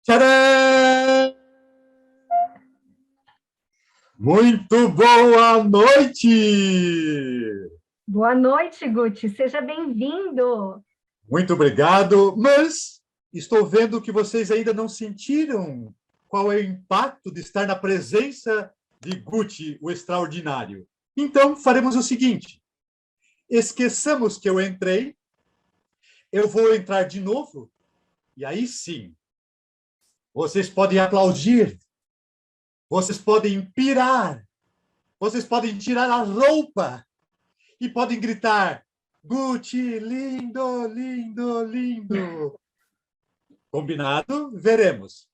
Tcharam! Muito boa noite! Boa noite, Guti. Seja bem-vindo. Muito obrigado, mas estou vendo que vocês ainda não sentiram qual é o impacto de estar na presença de Guti, o extraordinário. Então, faremos o seguinte: esqueçamos que eu entrei, eu vou entrar de novo, e aí sim, vocês podem aplaudir, vocês podem pirar, vocês podem tirar a roupa e podem gritar: Guti, lindo, lindo, lindo. Combinado? Veremos.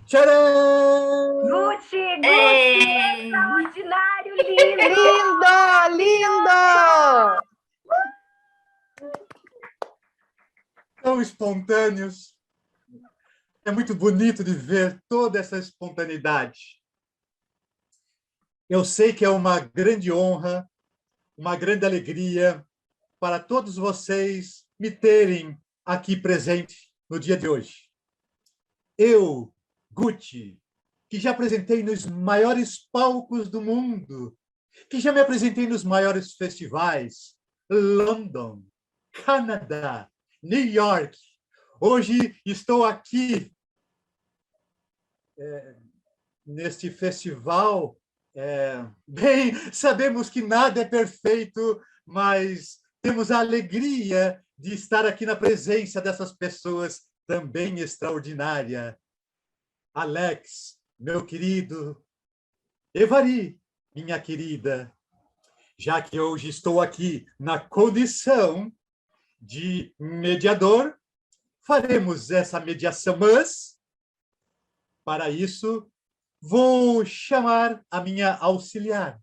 Tcharam! Guti, extraordinário, lindo! Lindo, lindo! Tão espontâneos. É muito bonito de ver toda essa espontaneidade. Eu sei que é uma grande honra, uma grande alegria para todos vocês me terem aqui presente no dia de hoje. Eu, Guti, que já apresentei nos maiores palcos do mundo, que já me apresentei nos maiores festivais, London, Canadá, New York. Hoje estou aqui neste festival. Bem, sabemos que nada é perfeito, mas temos a alegria de estar aqui na presença dessas pessoas também extraordinárias. Alex, meu querido, Evari, minha querida, já que hoje estou aqui na condição de mediador, faremos essa mediação, mas, para isso, vou chamar a minha auxiliar.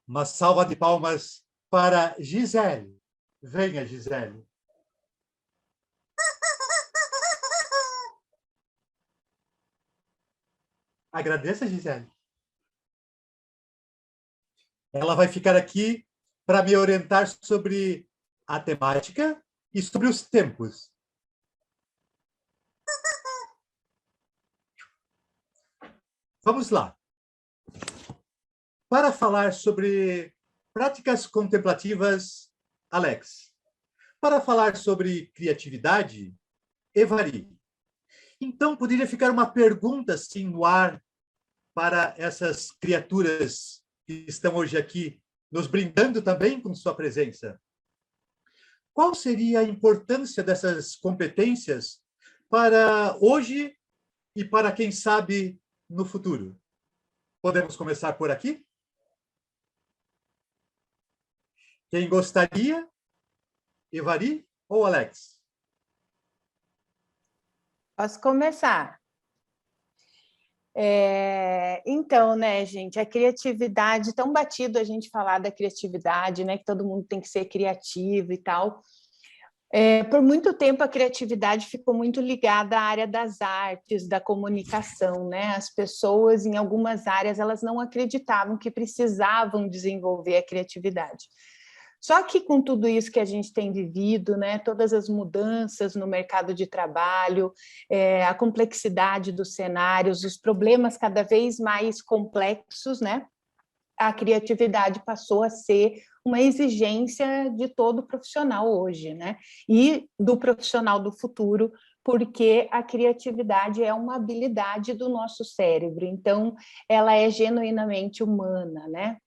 Uma salva de palmas para Gisele. Venha, Gisele. Agradeça, Gisele. Ela vai ficar aqui para me orientar sobre a temática e sobre os tempos. Vamos lá. Para falar sobre práticas contemplativas, Alex. Para falar sobre criatividade, Evari. Então, poderia ficar uma pergunta assim no ar para essas criaturas que estão hoje aqui, nos brindando também com sua presença. Qual seria a importância dessas competências para hoje e para, quem sabe, no futuro? Podemos começar por aqui? Quem gostaria? Evari ou Alex? Posso começar? Então, né, gente, a criatividade, tão batido a gente falar da criatividade, né, que todo mundo tem que ser criativo e tal. Por muito tempo a criatividade ficou muito ligada à área das artes, da comunicação, né? As pessoas, em algumas áreas, elas não acreditavam que precisavam desenvolver a criatividade. Só que com tudo isso que a gente tem vivido, né, todas as mudanças no mercado de trabalho, a complexidade dos cenários, os problemas cada vez mais complexos, né, a criatividade passou a ser uma exigência de todo profissional hoje, né, e do profissional do futuro, porque a criatividade é uma habilidade do nosso cérebro, então ela é genuinamente humana, né?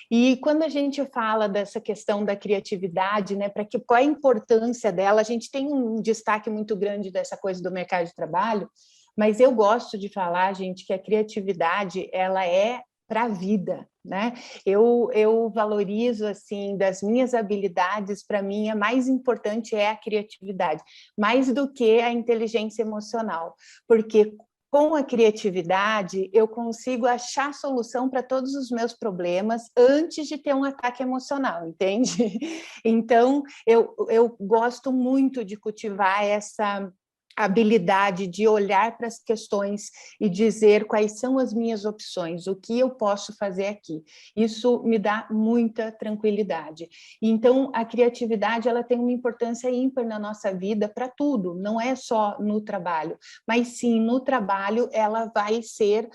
E quando a gente fala dessa questão da criatividade, né, qual é a importância dela, a gente tem um destaque muito grande dessa coisa do mercado de trabalho, mas eu gosto de falar, gente, que a criatividade ela é para a vida, né? Eu valorizo, assim, das minhas habilidades, para mim, a mais importante é a criatividade, mais do que a inteligência emocional, porque com a criatividade, eu consigo achar solução para todos os meus problemas antes de ter um ataque emocional, entende? Então, eu gosto muito de cultivar essa habilidade de olhar para as questões e dizer quais são as minhas opções, o que eu posso fazer aqui. Isso me dá muita tranquilidade. Então, a criatividade ela tem uma importância ímpar na nossa vida para tudo, não é só no trabalho, mas sim, no trabalho ela vai ser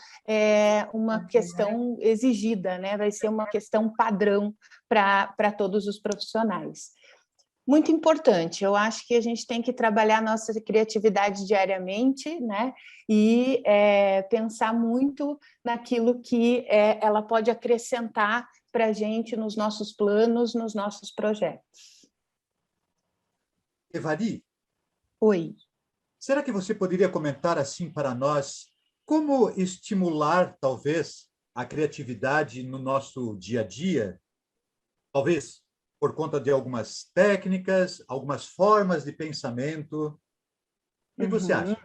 uma questão exigida, né? Vai ser uma questão padrão para todos os profissionais. Muito importante, eu acho que a gente tem que trabalhar nossa criatividade diariamente, né? E pensar muito naquilo que ela pode acrescentar para a gente nos nossos planos, nos nossos projetos. Evari, Oi. será que você poderia comentar assim para nós como estimular, talvez, a criatividade no nosso dia a dia? Talvez por conta de algumas técnicas, algumas formas de pensamento. O que você acha?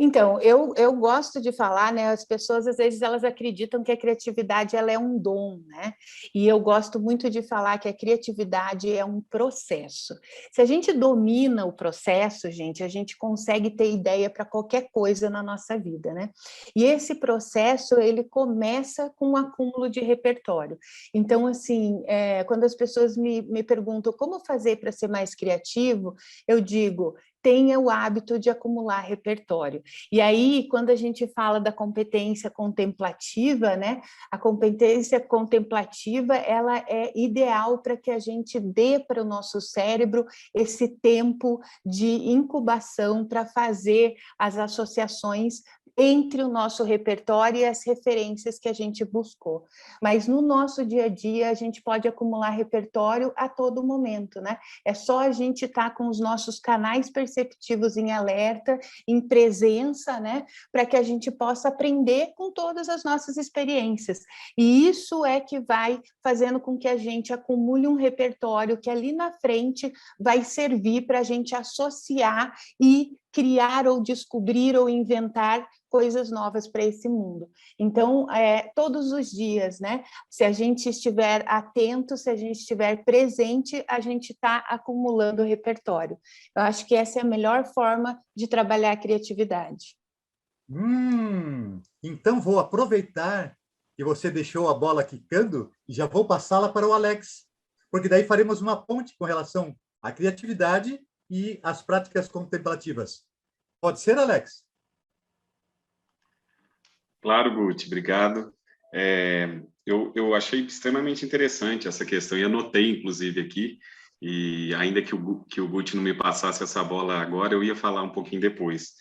Então, eu gosto de falar, né? As pessoas, às vezes, elas acreditam que a criatividade ela é um dom, né? E eu gosto muito de falar que a criatividade é um processo. Se a gente domina o processo, gente, a gente consegue ter ideia para qualquer coisa na nossa vida, né? E esse processo, ele começa com um acúmulo de repertório. Então, assim, quando as pessoas me perguntam como fazer para ser mais criativo, eu digo, tenha o hábito de acumular repertório. E aí, quando a gente fala da competência contemplativa, né, a competência contemplativa, ela é ideal para que a gente dê para o nosso cérebro esse tempo de incubação para fazer as associações entre o nosso repertório e as referências que a gente buscou. Mas no nosso dia a dia, a gente pode acumular repertório a todo momento, né? É só a gente estar com os nossos canais perceptivos em alerta, em presença, né? Para que a gente possa aprender com todas as nossas experiências. E isso é que vai fazendo com que a gente acumule um repertório que ali na frente vai servir para a gente associar e criar ou descobrir ou inventar coisas novas para esse mundo. Então, todos os dias, né? Se a gente estiver atento, se a gente estiver presente, a gente está acumulando repertório. Eu acho que essa é a melhor forma de trabalhar a criatividade. Então vou aproveitar que você deixou a bola quicando e já vou passá-la para o Alex, porque daí faremos uma ponte com relação à criatividade e às práticas contemplativas. Pode ser, Alex? Claro, Guti, obrigado. Eu achei extremamente interessante essa questão e anotei, inclusive, aqui, e ainda que o Guti não me passasse essa bola agora, eu ia falar um pouquinho depois.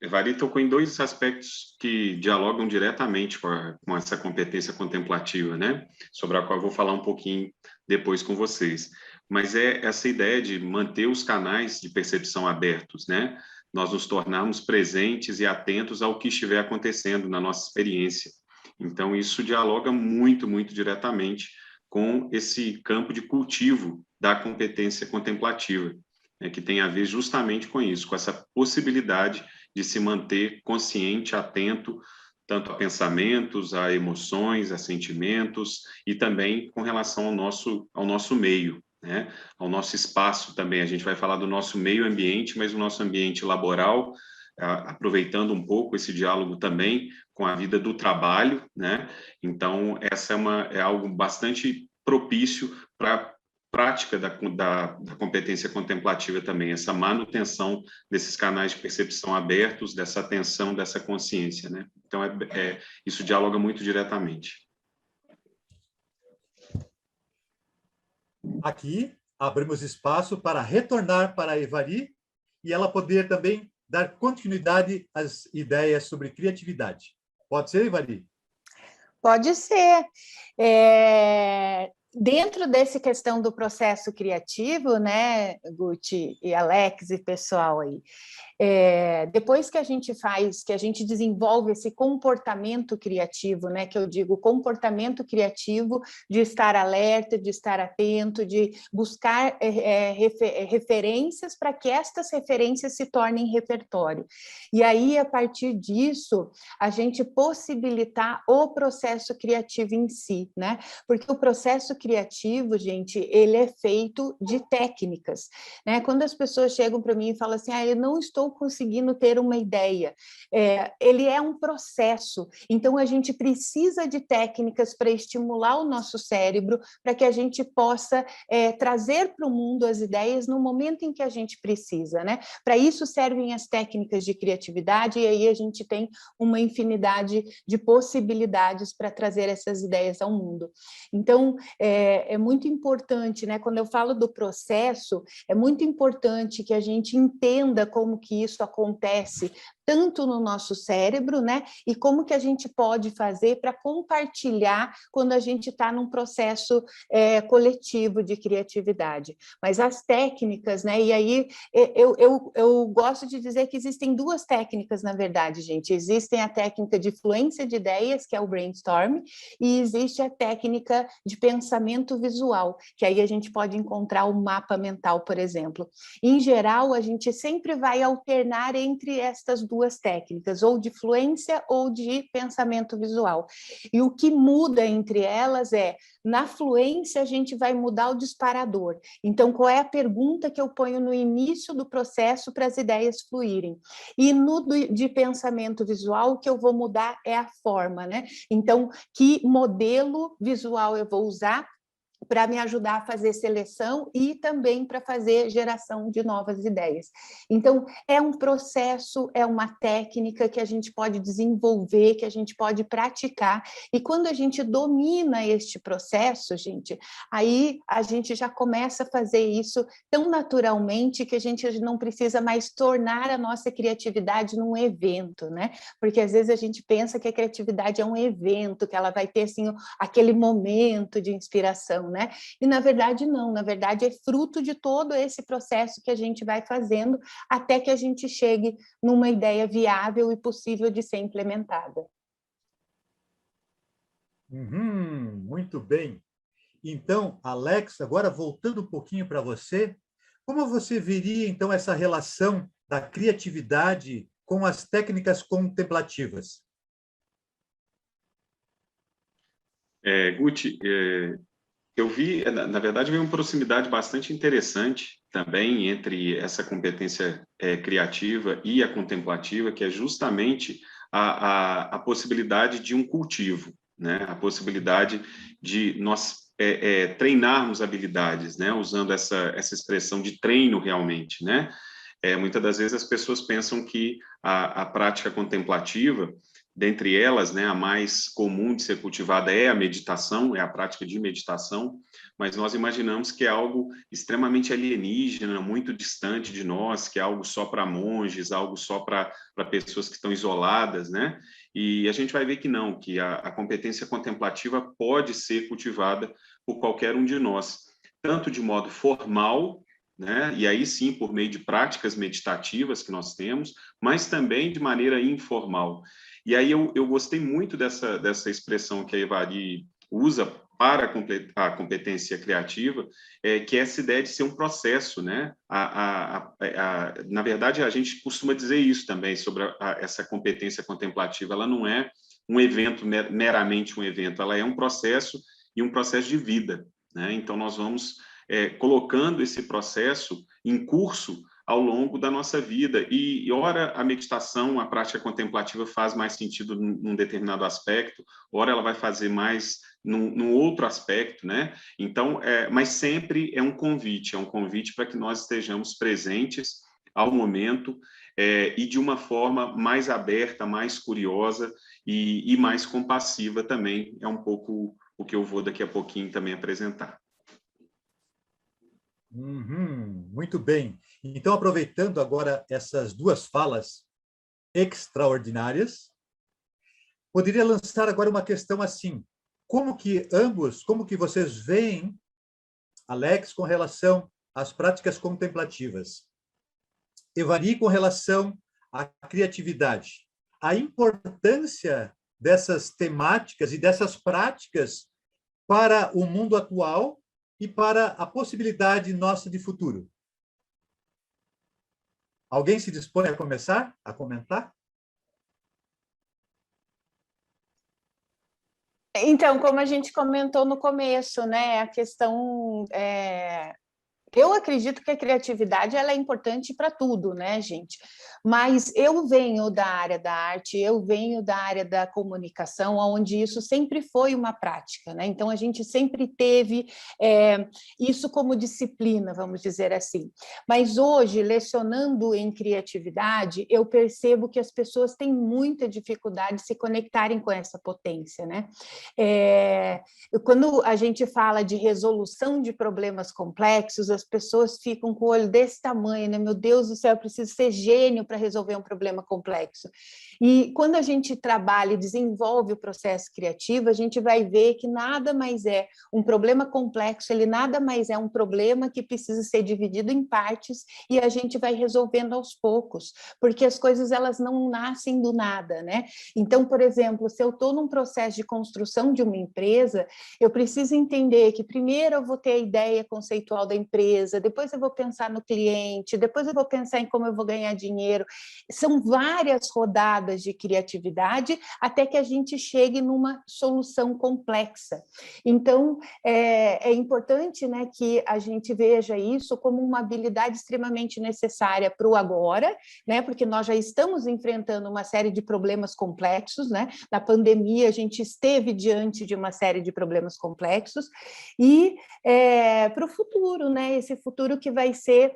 Evari tocou em dois aspectos que dialogam diretamente com essa competência contemplativa, né? Sobre a qual eu vou falar um pouquinho depois com vocês. Mas é essa ideia de manter os canais de percepção abertos, né? Nós nos tornarmos presentes e atentos ao que estiver acontecendo na nossa experiência. Então, isso dialoga muito, muito diretamente com esse campo de cultivo da competência contemplativa, né, que tem a ver justamente com isso, com essa possibilidade de se manter consciente, atento, tanto a pensamentos, a emoções, a sentimentos, e também com relação ao nosso meio, né? Ao nosso espaço também. A gente vai falar do nosso meio ambiente, mas o nosso ambiente laboral, aproveitando um pouco esse diálogo também com a vida do trabalho, né? Então, essa é algo bastante propício para prática da competência contemplativa também, essa manutenção desses canais de percepção abertos, dessa atenção, dessa consciência, né? Então, isso dialoga muito diretamente. Aqui, abrimos espaço para retornar para a Evari e ela poder também dar continuidade às ideias sobre criatividade. Pode ser, Evari? Pode ser. dentro dessa questão do processo criativo, né, Guti e Alex e pessoal aí, depois que a gente desenvolve esse comportamento criativo, né, que eu digo comportamento criativo de estar alerta, de estar atento, de buscar referências para que estas referências se tornem repertório. E aí, a partir disso, a gente possibilitar o processo criativo em si, né? Porque o processo criativo, gente, ele é feito de técnicas, né? Quando as pessoas chegam para mim e falam assim, eu não estou conseguindo ter uma ideia, ele é um processo, então a gente precisa de técnicas para estimular o nosso cérebro, para que a gente possa trazer para o mundo as ideias no momento em que a gente precisa, né? Para isso servem as técnicas de criatividade, e aí a gente tem uma infinidade de possibilidades para trazer essas ideias ao mundo. Então, é muito importante, né? Quando eu falo do processo, é muito importante que a gente entenda como que isso acontece tanto no nosso cérebro, né? E como que a gente pode fazer para compartilhar quando a gente está num processo coletivo de criatividade. Mas as técnicas, né? E aí eu gosto de dizer que existem duas técnicas, na verdade, gente. Existem a técnica de fluência de ideias, que é o brainstorm, e existe a técnica de pensamento visual, que aí a gente pode encontrar o mapa mental, por exemplo. Em geral, a gente sempre vai alternar entre estas duas técnicas, ou de fluência ou de pensamento visual. E o que muda entre elas na fluência, a gente vai mudar o disparador. Então, qual é a pergunta que eu ponho no início do processo para as ideias fluírem? E no de pensamento visual, o que eu vou mudar é a forma, né? Então, que modelo visual eu vou usar para me ajudar a fazer seleção e também para fazer geração de novas ideias. Então, é um processo, é uma técnica que a gente pode desenvolver, que a gente pode praticar, e quando a gente domina este processo, gente, aí a gente já começa a fazer isso tão naturalmente que a gente não precisa mais tornar a nossa criatividade num evento, né? Porque às vezes a gente pensa que a criatividade é um evento, que ela vai ter assim aquele momento de inspiração, né? E na verdade não, na verdade é fruto de todo esse processo que a gente vai fazendo até que a gente chegue numa ideia viável e possível de ser implementada. Muito bem. Então, Alex, agora voltando um pouquinho para você, como você veria então essa relação da criatividade com as técnicas contemplativas? Guti, eu vi, na verdade, veio uma proximidade bastante interessante também entre essa competência criativa e a contemplativa, que é justamente a possibilidade de um cultivo, né? A possibilidade de nós treinarmos habilidades, né? Usando essa expressão de treino realmente, né? Muitas das vezes as pessoas pensam que a prática contemplativa, dentre elas, né, a mais comum de ser cultivada é a meditação, é a prática de meditação, mas nós imaginamos que é algo extremamente alienígena, muito distante de nós, que é algo só para monges, algo só para pessoas que estão isoladas, né? E a gente vai ver que não, que a competência contemplativa pode ser cultivada por qualquer um de nós, tanto de modo formal, né? E aí sim, por meio de práticas meditativas que nós temos, mas também de maneira informal. E aí eu gostei muito dessa expressão que a Evari usa para a competência criativa, que é essa ideia de ser um processo, né? Na verdade, a gente costuma dizer isso também sobre essa competência contemplativa. Ela não é um evento, meramente um evento, ela é um processo e um processo de vida, né? Então, nós vamos colocando esse processo em curso ao longo da nossa vida. E ora a meditação, a prática contemplativa faz mais sentido num determinado aspecto, ora ela vai fazer mais num outro aspecto, né? Então, mas sempre é um convite para que nós estejamos presentes ao momento e de uma forma mais aberta, mais curiosa e mais compassiva também. É um pouco o que eu vou daqui a pouquinho também apresentar. Muito bem. Então, aproveitando agora essas duas falas extraordinárias, poderia lançar agora uma questão assim: como que vocês veem, Alex, com relação às práticas contemplativas, Evari, com relação à criatividade, a importância dessas temáticas e dessas práticas para o mundo atual e para a possibilidade nossa de futuro. Alguém se dispõe a começar a comentar? Então, como a gente comentou no começo, né, a questão eu acredito que a criatividade ela é importante para tudo, né, gente? Mas eu venho da área da arte, eu venho da área da comunicação, onde isso sempre foi uma prática, né? Então, a gente sempre teve isso como disciplina, vamos dizer assim. Mas hoje, lecionando em criatividade, eu percebo que as pessoas têm muita dificuldade de se conectarem com essa potência, né? Quando a gente fala de resolução de problemas complexos, as pessoas ficam com o olho desse tamanho, né? Meu Deus do céu, eu preciso ser gênio para resolver um problema complexo. E quando a gente trabalha e desenvolve o processo criativo, a gente vai ver que nada mais é um problema complexo, ele nada mais é um problema que precisa ser dividido em partes e a gente vai resolvendo aos poucos, porque as coisas elas não nascem do nada, né? Então, por exemplo, se eu estou num processo de construção de uma empresa, eu preciso entender que primeiro eu vou ter a ideia conceitual da empresa, depois eu vou pensar no cliente, depois eu vou pensar em como eu vou ganhar dinheiro. São várias rodadas de criatividade até que a gente chegue numa solução complexa. Então, é importante, né, que a gente veja isso como uma habilidade extremamente necessária para o agora, né, porque nós já estamos enfrentando uma série de problemas complexos, né? Na pandemia, a gente esteve diante de uma série de problemas complexos, e para o futuro, né? Esse futuro que vai ser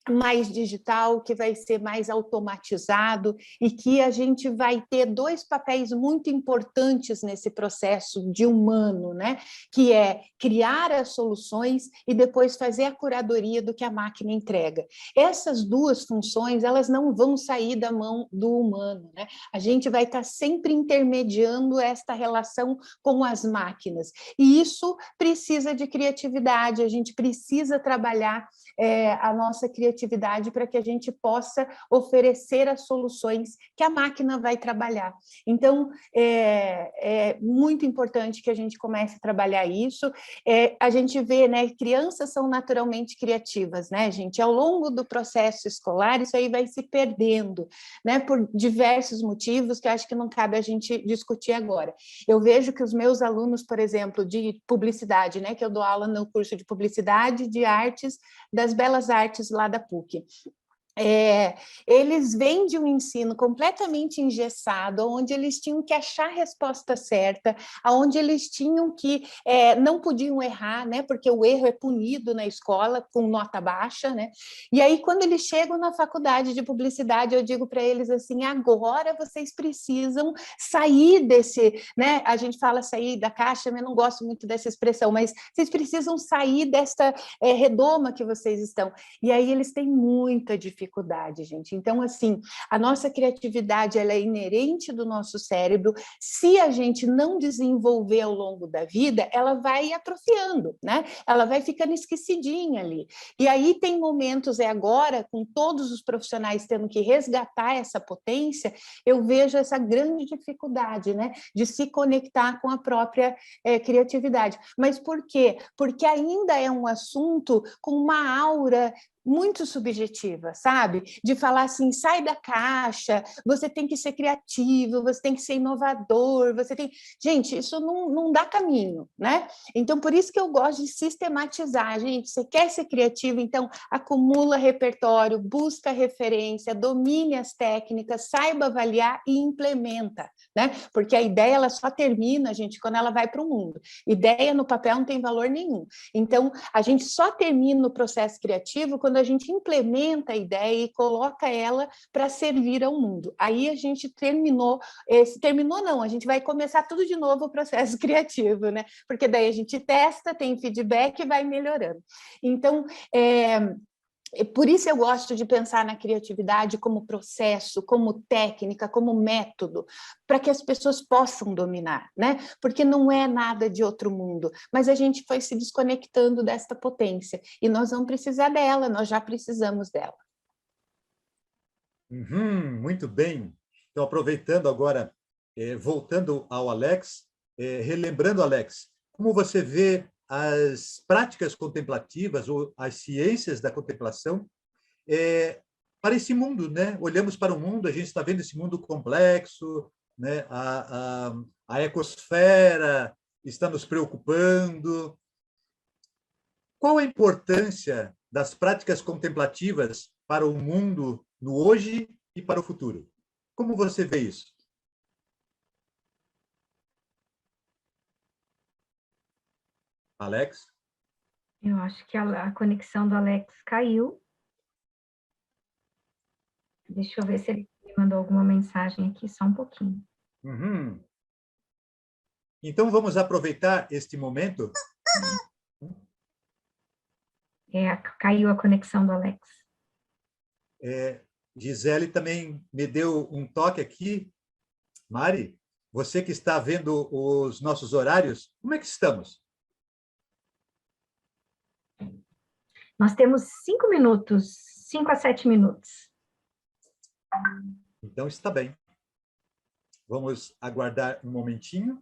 mais digital, que vai ser mais automatizado e que a gente vai ter dois papéis muito importantes nesse processo de humano, né? Que é criar as soluções e depois fazer a curadoria do que a máquina entrega. Essas duas funções, elas não vão sair da mão do humano, né? A gente vai estar sempre intermediando esta relação com as máquinas. E isso precisa de criatividade, a gente precisa trabalhar a nossa criatividade para que a gente possa oferecer as soluções que a máquina vai trabalhar. Então, é muito importante que a gente comece a trabalhar isso. A gente vê, né, crianças são naturalmente criativas, né, gente? Ao longo do processo escolar, isso aí vai se perdendo, né, por diversos motivos que eu acho que não cabe a gente discutir agora. Eu vejo que os meus alunos, por exemplo, de publicidade, né, que eu dou aula no curso de publicidade, de artes, das belas artes lá da PUC. Eles vêm de um ensino completamente engessado, onde eles tinham que achar a resposta certa, onde eles tinham que não podiam errar, né? Porque o erro é punido na escola com nota baixa, né? E aí, quando eles chegam na faculdade de publicidade, eu digo para eles assim: agora vocês precisam sair desse, né? A gente fala sair da caixa, mas eu não gosto muito dessa expressão, mas vocês precisam sair desta redoma que vocês estão. E aí eles têm muita dificuldade, gente. Então, assim, a nossa criatividade ela é inerente do nosso cérebro. Se a gente não desenvolver ao longo da vida, ela vai atrofiando, né? Ela vai ficando esquecidinha ali. E aí tem momentos, agora, com todos os profissionais tendo que resgatar essa potência, eu vejo essa grande dificuldade, né? De se conectar com a própria criatividade. Mas por quê? Porque ainda é um assunto com uma aura muito subjetiva, sabe? De falar assim, sai da caixa, você tem que ser criativo, você tem que ser inovador, você tem... Gente, isso não dá caminho, né? Então, por isso que eu gosto de sistematizar, gente. Você quer ser criativo, então acumula repertório, busca referência, domine as técnicas, saiba avaliar e implementa, né? Porque a ideia, ela só termina, gente, quando ela vai para o mundo. Ideia no papel não tem valor nenhum. Então, a gente só termina o processo criativo quando a gente implementa a ideia e coloca ela para servir ao mundo. Aí a gente terminou não, a gente vai começar tudo de novo o processo criativo, né? Porque daí a gente testa, tem feedback e vai melhorando. Então, Por isso eu gosto de pensar na criatividade como processo, como técnica, como método, para que as pessoas possam dominar, né? Porque não é nada de outro mundo, mas a gente foi se desconectando desta potência e nós vamos precisar dela, nós já precisamos dela. Muito bem. Então, aproveitando agora, voltando ao Alex, relembrando, Alex, como você vê as práticas contemplativas ou as ciências da contemplação para esse mundo, né? Olhamos para o mundo, a gente está vendo esse mundo complexo, né? A ecosfera está nos preocupando. Qual a importância das práticas contemplativas para o mundo no hoje e para o futuro? Como você vê isso? Alex? Eu acho que a conexão do Alex caiu. Deixa eu ver se ele me mandou alguma mensagem aqui, só um pouquinho. Então, vamos aproveitar este momento. Caiu a conexão do Alex. Gisele também me deu um toque aqui. Mari, você que está vendo os nossos horários, como é que estamos? Nós temos 5 minutos, 5 a 7 minutos. Então, está bem. Vamos aguardar um momentinho.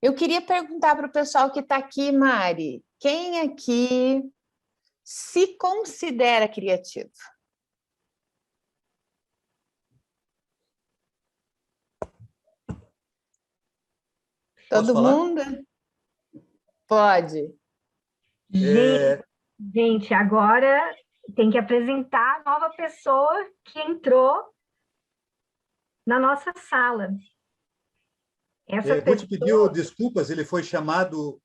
Eu queria perguntar para o pessoal que está aqui, Mari, quem aqui se considera criativo? Todo mundo? Pode. Gente, agora tem que apresentar a nova pessoa que entrou na nossa sala. Guti pediu desculpas, ele foi chamado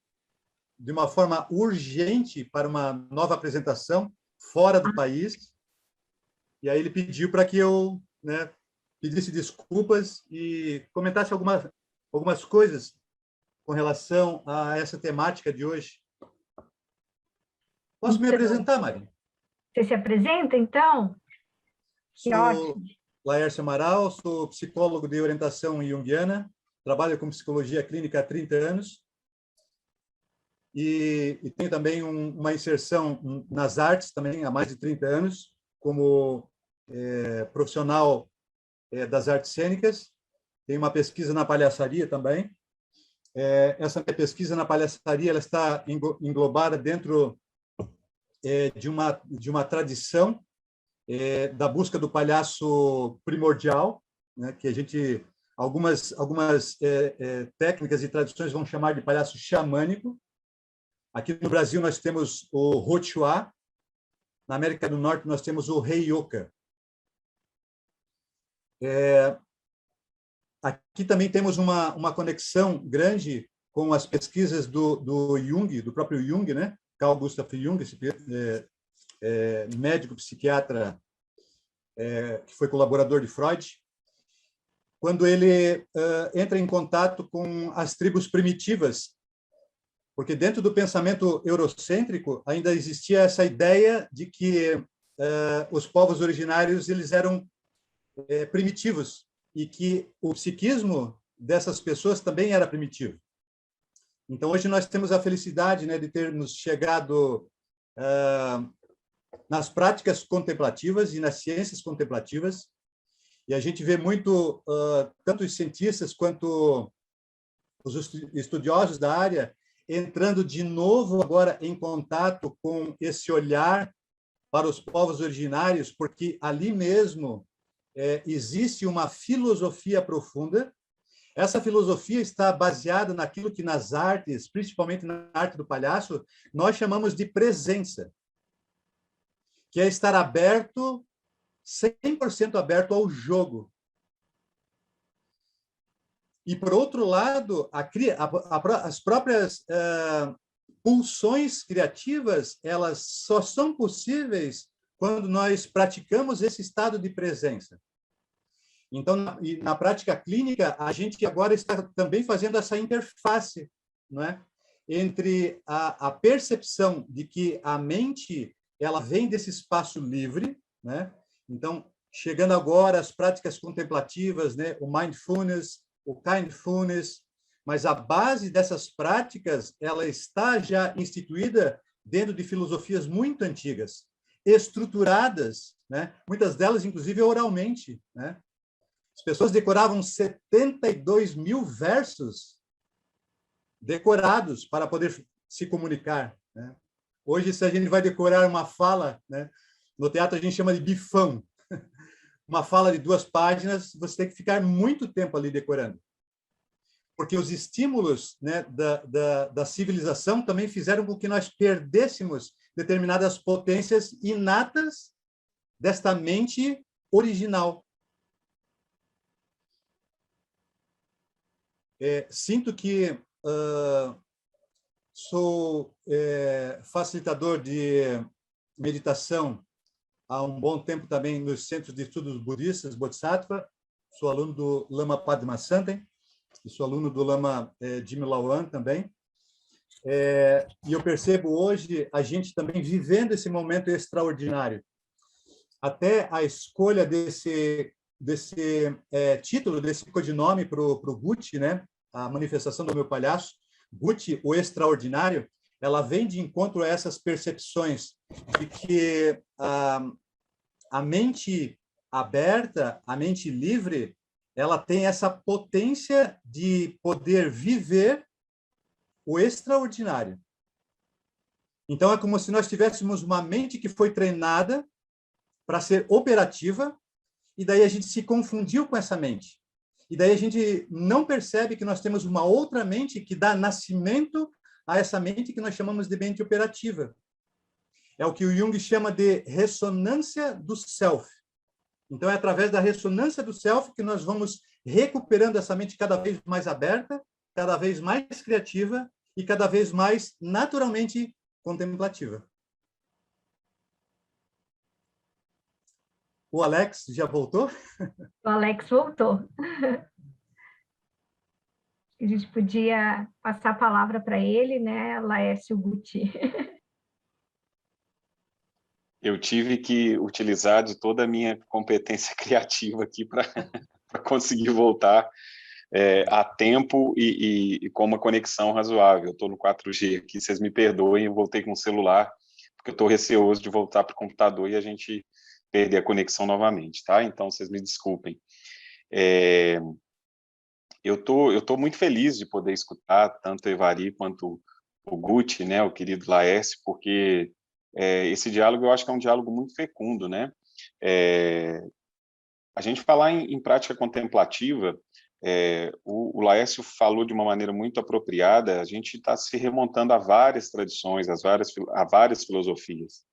de uma forma urgente para uma nova apresentação fora do país, e aí ele pediu para que eu, né, pedisse desculpas e comentasse algumas coisas com relação a essa temática de hoje. Posso me apresentar, Mari? Você se apresenta, então? Sou Laércio Amaral, sou psicólogo de orientação junguiana, trabalho com psicologia clínica há 30 anos e tenho também uma inserção nas artes também há mais de 30 anos, como profissional das artes cênicas. Tenho uma pesquisa na palhaçaria também. Essa minha pesquisa na palhaçaria ela está englobada dentro de uma tradição da busca do palhaço primordial, né, que a gente algumas técnicas e tradições vão chamar de palhaço xamânico. Aqui no Brasil nós temos o Rochuá, na América do Norte nós temos o Heyoka. Aqui também temos uma conexão grande com as pesquisas do Jung, do próprio Jung, né? Carl Gustav Jung, esse médico psiquiatra que foi colaborador de Freud, quando ele entra em contato com as tribos primitivas, porque dentro do pensamento eurocêntrico ainda existia essa ideia de que os povos originários eles eram primitivos e que o psiquismo dessas pessoas também era primitivo. Então, hoje nós temos a felicidade, né, de termos chegado nas práticas contemplativas e nas ciências contemplativas, e a gente vê muito, tanto os cientistas quanto os estudiosos da área, entrando de novo agora em contato com esse olhar para os povos originários, porque ali mesmo existe uma filosofia profunda. Essa filosofia está baseada naquilo que nas artes, principalmente na arte do palhaço, nós chamamos de presença, que é estar aberto, 100% aberto ao jogo. E, por outro lado, as próprias pulsões criativas, elas só são possíveis quando nós praticamos esse estado de presença. Então, na prática clínica, a gente agora está também fazendo essa interface, não é? Entre a percepção de que a mente ela vem desse espaço livre, né? Então, chegando agora às práticas contemplativas, né? O mindfulness, o kindfulness, mas a base dessas práticas ela está já instituída dentro de filosofias muito antigas, estruturadas, né? Muitas delas, inclusive, oralmente, né? As pessoas decoravam 72 mil versos decorados para poder se comunicar, né? Hoje, se a gente vai decorar uma fala, né? No teatro a gente chama de bifão. Uma fala de 2 páginas, você tem que ficar muito tempo ali decorando. Porque os estímulos, né, da civilização também fizeram com que nós perdêssemos determinadas potências inatas desta mente original. Sinto que sou facilitador de meditação há um bom tempo também nos centros de estudos budistas, Bodhisattva. Sou aluno do Lama Padmasambhava e sou aluno do Lama Jimmy Lawan também. E eu percebo hoje a gente também vivendo esse momento extraordinário. Até a escolha desse título, desse codinome para o Gucci, né? A manifestação do meu palhaço, Gucci, o extraordinário, ela vem de encontro a essas percepções de que a mente aberta, a mente livre, ela tem essa potência de poder viver o extraordinário. Então, é como se nós tivéssemos uma mente que foi treinada para ser operativa, e daí a gente se confundiu com essa mente. E daí a gente não percebe que nós temos uma outra mente que dá nascimento a essa mente que nós chamamos de mente operativa. É o que o Jung chama de ressonância do self. Então, é através da ressonância do self que nós vamos recuperando essa mente cada vez mais aberta, cada vez mais criativa e cada vez mais naturalmente contemplativa. O Alex já voltou? O Alex voltou. A gente podia passar a palavra para ele, né, Laércio Gucci? Eu tive que utilizar de toda a minha competência criativa aqui para conseguir voltar a tempo e com uma conexão razoável. Eu estou no 4G aqui, vocês me perdoem, eu voltei com o celular, porque eu estou receoso de voltar para o computador e a gente perder a conexão novamente, tá? Então, vocês me desculpem. Eu tô muito feliz de poder escutar tanto o Évari quanto o Gucci, né, o querido Laércio, porque esse diálogo eu acho que é um diálogo muito fecundo, né? A gente falar em prática contemplativa, o Laércio falou de uma maneira muito apropriada, a gente está se remontando a várias tradições, a várias filosofias.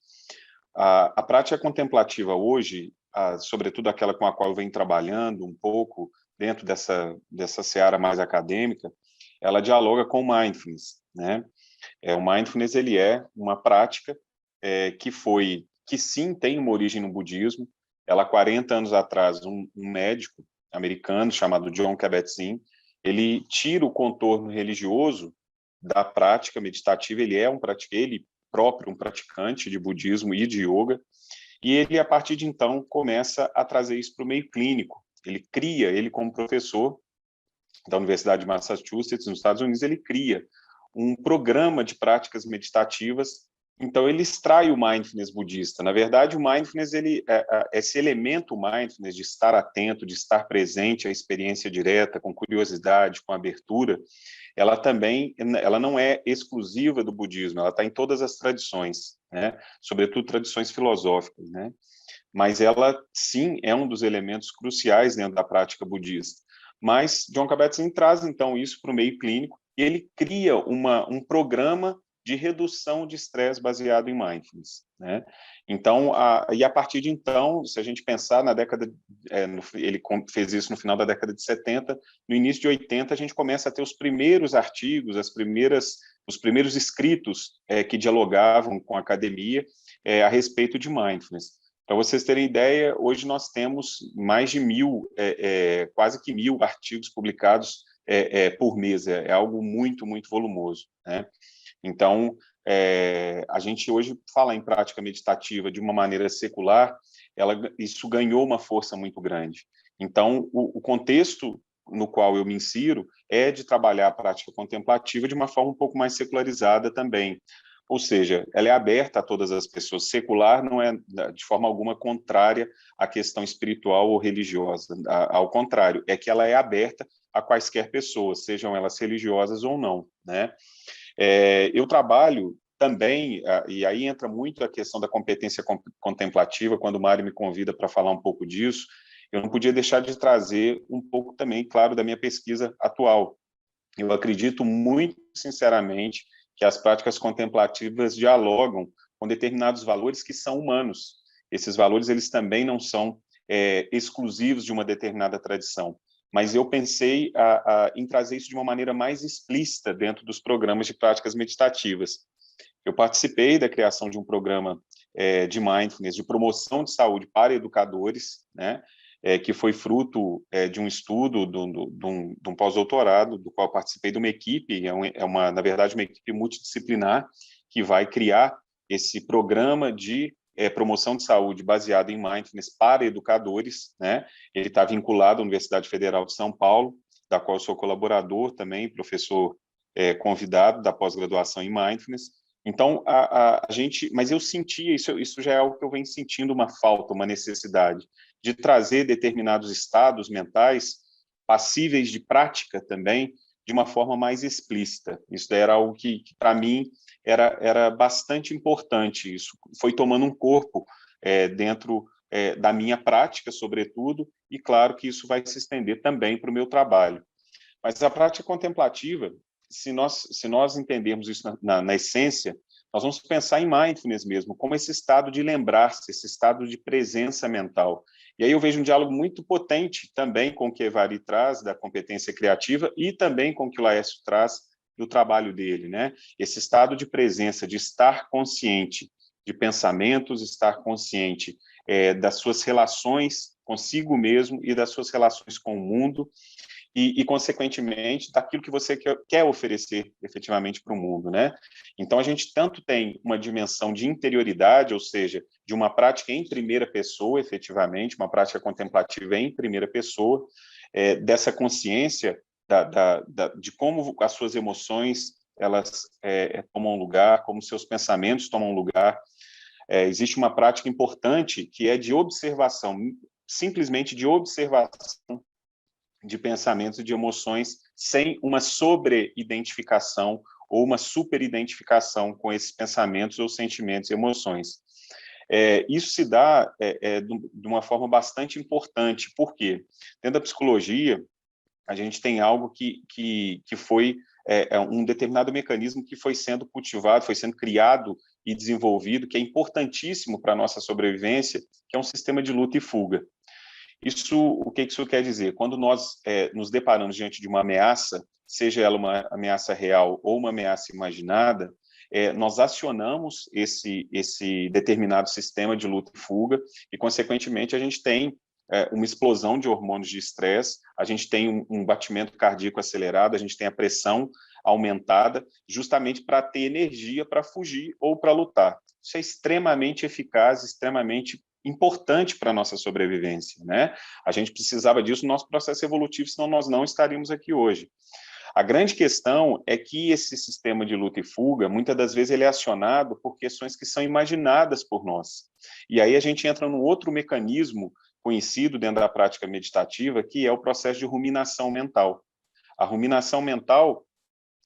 A prática contemplativa hoje, sobretudo aquela com a qual eu venho trabalhando um pouco, dentro dessa seara mais acadêmica, ela dialoga com o mindfulness, né? O mindfulness ele é uma prática que sim tem uma origem no budismo. Ela, 40 anos atrás, um médico americano chamado Jon Kabat-Zinn, ele tira o contorno religioso da prática meditativa. Ele ele próprio um praticante de budismo e de yoga, e ele, a partir de então, começa a trazer isso para o meio clínico. Ele como professor da Universidade de Massachusetts, nos Estados Unidos, ele cria um programa de práticas meditativas. Então, ele extrai o mindfulness budista. Na verdade, o mindfulness, esse elemento mindfulness de estar atento, de estar presente à experiência direta, com curiosidade, com abertura, ela não é exclusiva do budismo, ela está em todas as tradições, né? Sobretudo tradições filosóficas, né? Mas ela, sim, é um dos elementos cruciais dentro da prática budista. Mas Jon Kabat-Zinn traz, então, isso para o meio clínico, e ele cria um programa de redução de estresse baseado em mindfulness, né? Então, a partir de então, se a gente pensar na década, ele fez isso no final da década de 70, no início de 80, a gente começa a ter os primeiros artigos, os primeiros escritos que dialogavam com a academia, a respeito de mindfulness. Para vocês terem ideia, hoje nós temos mais de 1.000, quase que 1.000 artigos publicados por mês. É algo muito, muito volumoso, né? Então, a gente hoje fala em prática meditativa de uma maneira secular, isso ganhou uma força muito grande. Então, o contexto no qual eu me insiro é de trabalhar a prática contemplativa de uma forma um pouco mais secularizada também. Ou seja, ela é aberta a todas as pessoas. Secular não é, de forma alguma, contrária à questão espiritual ou religiosa. Ao contrário, é que ela é aberta a quaisquer pessoas, sejam elas religiosas ou não, né? Eu trabalho também, e aí entra muito a questão da competência contemplativa, quando o Mário me convida para falar um pouco disso, eu não podia deixar de trazer um pouco também, claro, da minha pesquisa atual. Eu acredito muito, sinceramente, que as práticas contemplativas dialogam com determinados valores que são humanos. Esses valores, eles também não são exclusivos de uma determinada tradição. Mas eu pensei em trazer isso de uma maneira mais explícita dentro dos programas de práticas meditativas. Eu participei da criação de um programa de mindfulness, de promoção de saúde para educadores, né? Que foi fruto de um estudo, de um pós-doutorado, do qual participei de uma equipe, na verdade, uma equipe multidisciplinar, que vai criar esse programa de promoção de saúde baseado em mindfulness para educadores, né? Ele está vinculado à Universidade Federal de São Paulo, da qual eu sou colaborador também, professor convidado da pós-graduação em mindfulness. Então, mas eu sentia, isso já é algo que eu venho sentindo uma falta, uma necessidade, de trazer determinados estados mentais passíveis de prática também, de uma forma mais explícita. Isso era algo que para mim, era bastante importante. Isso foi tomando um corpo dentro da minha prática, sobretudo, e claro que isso vai se estender também para o meu trabalho. Mas a prática contemplativa, se nós entendermos isso na essência, nós vamos pensar em mindfulness mesmo, como esse estado de lembrar-se, esse estado de presença mental. E aí eu vejo um diálogo muito potente também com o que Evari traz da competência criativa e também com o que o Laércio traz do trabalho dele, né? Esse estado de presença, de estar consciente de pensamentos, estar consciente das suas relações consigo mesmo e das suas relações com o mundo, e, consequentemente, daquilo que você quer oferecer efetivamente para o mundo, né? Então, a gente tanto tem uma dimensão de interioridade, ou seja, de uma prática em primeira pessoa, efetivamente, uma prática contemplativa em primeira pessoa, dessa consciência de como as suas emoções elas tomam lugar, como seus pensamentos tomam lugar. Existe uma prática importante que é de observação, simplesmente de observação de pensamentos e de emoções, sem uma sobre-identificação ou uma super-identificação com esses pensamentos ou sentimentos e emoções. Isso se dá de uma forma bastante importante, porque dentro da psicologia, a gente tem algo que foi um determinado mecanismo que foi sendo cultivado, foi sendo criado e desenvolvido, que é importantíssimo para a nossa sobrevivência, que é um sistema de luta e fuga. O que isso quer dizer? Quando nós nos deparamos diante de uma ameaça, seja ela uma ameaça real ou uma ameaça imaginada, nós acionamos esse determinado sistema de luta e fuga e, consequentemente, a gente tem uma explosão de hormônios de estresse, a gente tem um batimento cardíaco acelerado, a gente tem a pressão aumentada, justamente para ter energia para fugir ou para lutar. Isso é extremamente eficaz, extremamente importante para a nossa sobrevivência, né? A gente precisava disso no nosso processo evolutivo, senão nós não estaríamos aqui hoje. A grande questão é que esse sistema de luta e fuga, muitas das vezes ele é acionado por questões que são imaginadas por nós. E aí a gente entra num outro mecanismo conhecido dentro da prática meditativa, que é o processo de ruminação mental. A ruminação mental,